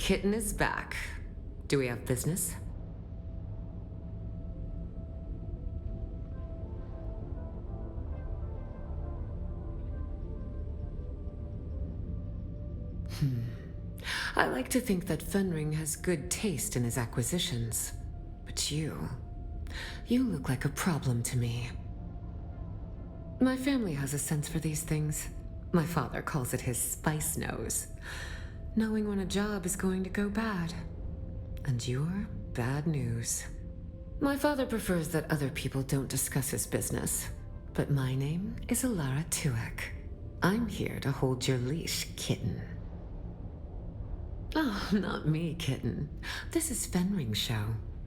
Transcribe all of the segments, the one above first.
Kitten is back. Do we have business? I like to think that Fenring has good taste in his acquisitions. But you look like a problem to me. My family has a sense for these things. My father calls it his spice nose. Knowing when a job is going to go bad. And you're bad news. My father prefers that other people don't discuss his business. But my name is Alara Tuek. I'm here to hold your leash, kitten. Oh, not me, kitten. This is Fenring's show.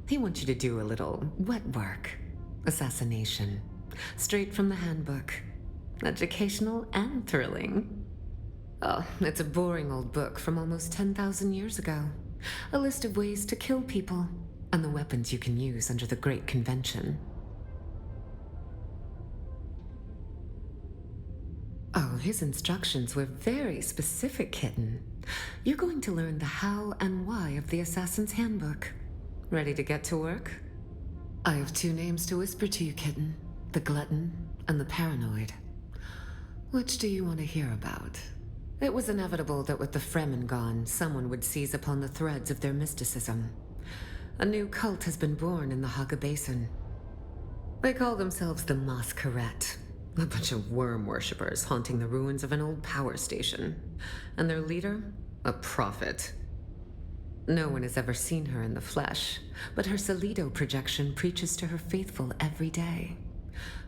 He wants you to do a little wet work. Assassination. Straight from the handbook. Educational and thrilling. Oh, it's a boring old book from almost 10,000 years ago. A list of ways to kill people, and the weapons you can use under the Great Convention. Oh, his instructions were very specific, kitten. You're going to learn the how and why of the Assassin's Handbook. Ready to get to work? I have 2 names to whisper to you, kitten. The Glutton and the Paranoid. Which do you want to hear about? It was inevitable that with the Fremen gone, someone would seize upon the threads of their mysticism. A new cult has been born in the Haga Basin. They call themselves the Masquerette. A bunch of worm worshippers haunting the ruins of an old power station. And their leader? A prophet. No one has ever seen her in the flesh, but her Solido projection preaches to her faithful every day.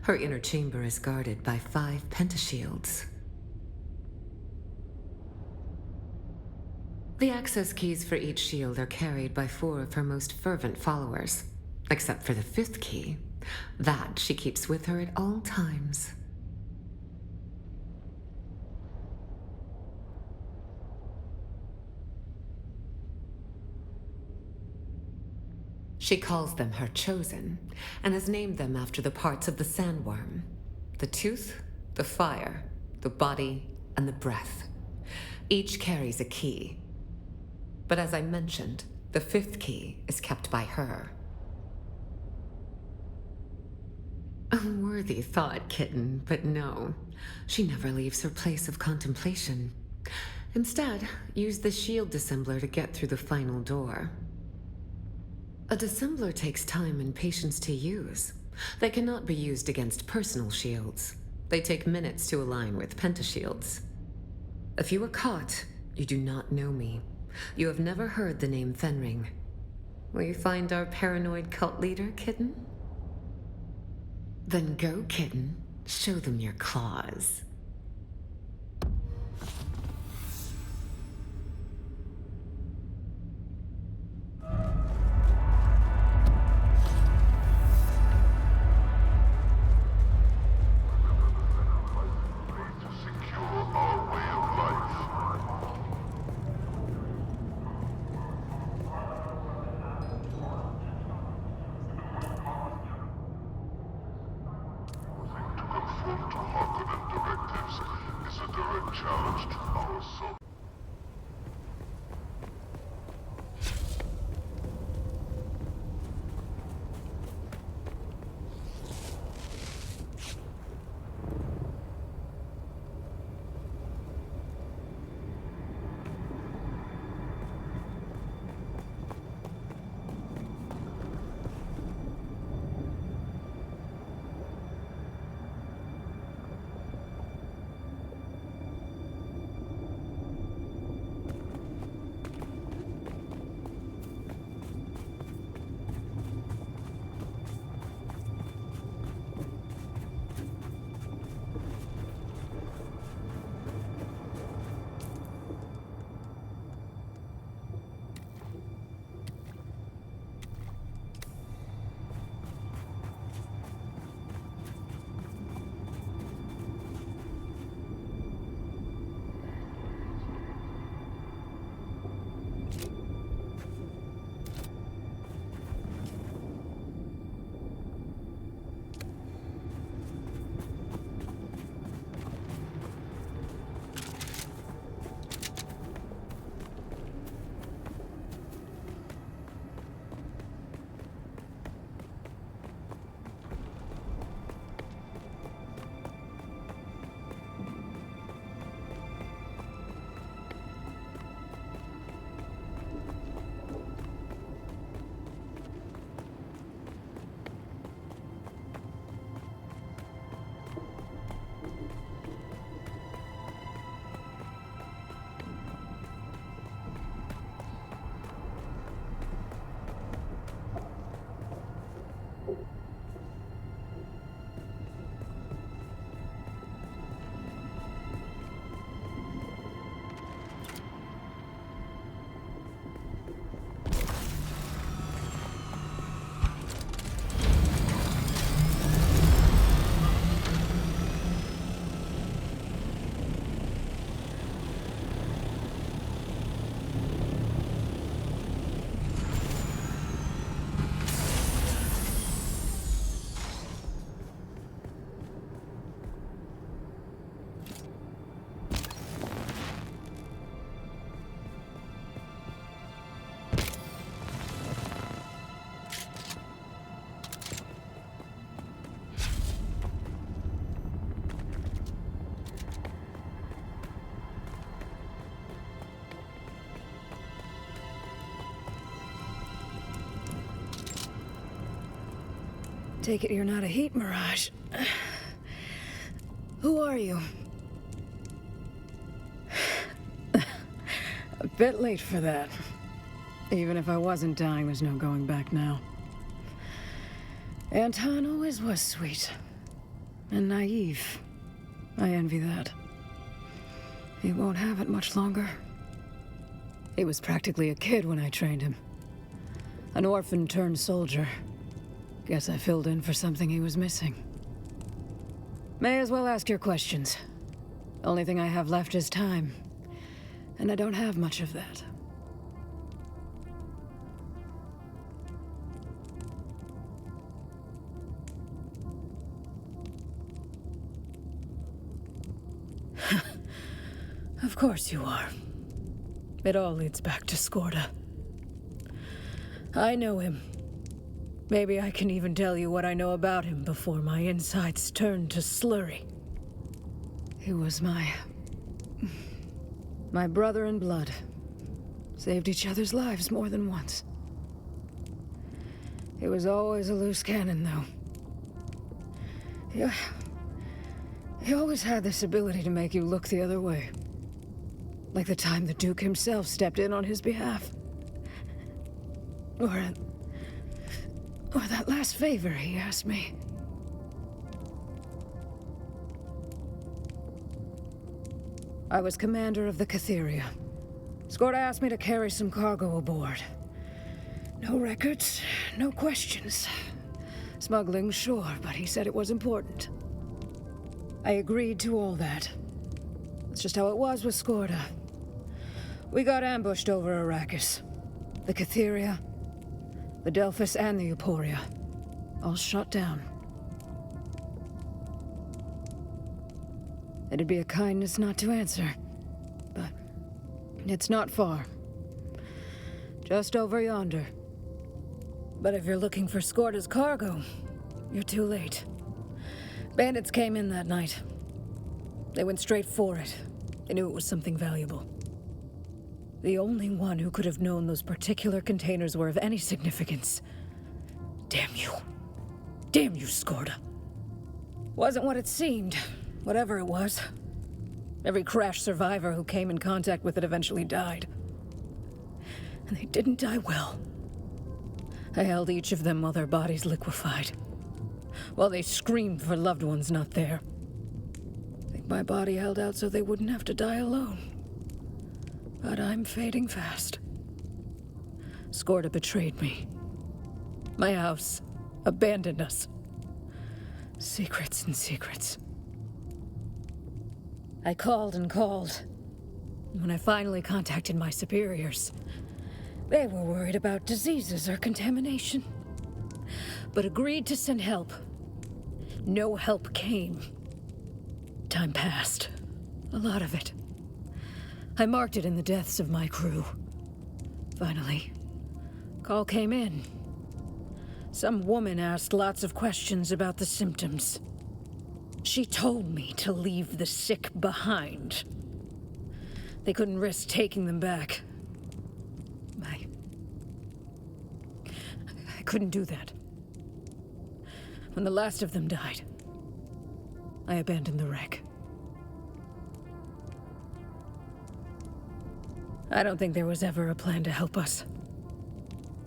Her inner chamber is guarded by 5 pentashields. The access keys for each shield are carried by 4 of her most fervent followers, except for the 5th key. That she keeps with her at all times. She calls them her chosen, and has named them after the parts of the sandworm. The tooth, the fire, the body, and the breath. Each carries a key. But as I mentioned, the 5th key is kept by her. A worthy thought, kitten, but no. She never leaves her place of contemplation. Instead, use the shield dissembler to get through the final door. A dissembler takes time and patience to use. They cannot be used against personal shields. They take minutes to align with pentashields. If you are caught, you do not know me. You have never heard the name Fenring. Will you find our paranoid cult leader, kitten? Then go, kitten. Show them your claws. To confront Harkonnen directly. Take it you're not a heat mirage. Who are you? A bit late for that. Even if I wasn't dying, there's no going back now. Anton always was sweet. And naive. I envy that. He won't have it much longer. He was practically a kid when I trained him. An orphan turned soldier. Guess I filled in for something he was missing. May as well ask your questions. Only thing I have left is time. And I don't have much of that. Of course you are. It all leads back to Skorda. I know him. Maybe I can even tell you what I know about him before my insides turn to slurry. He was my brother in blood. Saved each other's lives more than once. He was always a loose cannon, though. He always had this ability to make you look the other way. Like the time the Duke himself stepped in on his behalf. Or that last favor he asked me. I was commander of the Catheria. Skorda asked me to carry some cargo aboard. No records, no questions. Smuggling, sure, but he said it was important. I agreed to all that. That's just how it was with Skorda. We got ambushed over Arrakis. The Catheria, the Delphus, and the Eporia. All shot down. It'd be a kindness not to answer. But it's not far. Just over yonder. But if you're looking for Skorda's cargo, you're too late. Bandits came in that night. They went straight for it. They knew it was something valuable. The only one who could have known those particular containers were of any significance. Damn you. Damn you, Skorda. Wasn't what it seemed, whatever it was. Every crash survivor who came in contact with it eventually died. And they didn't die well. I held each of them while their bodies liquefied. While they screamed for loved ones not there. I think my body held out so they wouldn't have to die alone. But I'm fading fast. Skorda betrayed me. My house abandoned us. Secrets and secrets. I called and called. When I finally contacted my superiors, they were worried about diseases or contamination, but agreed to send help. No help came. Time passed. A lot of it. I marked it in the deaths of my crew. Finally, call came in. Some woman asked lots of questions about the symptoms. She told me to leave the sick behind. They couldn't risk taking them back. I couldn't do that. When the last of them died, I abandoned the wreck. I don't think there was ever a plan to help us.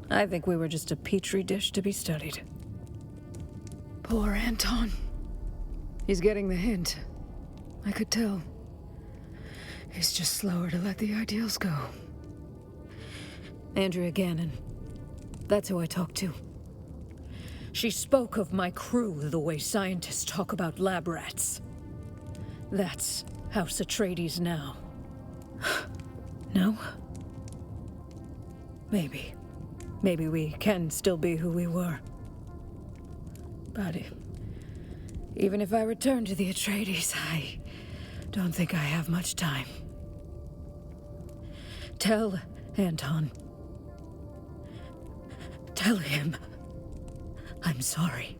I think we were just a petri dish to be studied. Poor Anton. He's getting the hint. I could tell. He's just slower to let the ideals go. Andrea Gannon. That's who I talked to. She spoke of my crew the way scientists talk about lab rats. That's House Atreides now. No? Maybe. Maybe we can still be who we were. But even if I return to the Atreides, I don't think I have much time. Tell Anton. Tell him I'm sorry.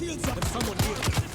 shields up. There's someone here.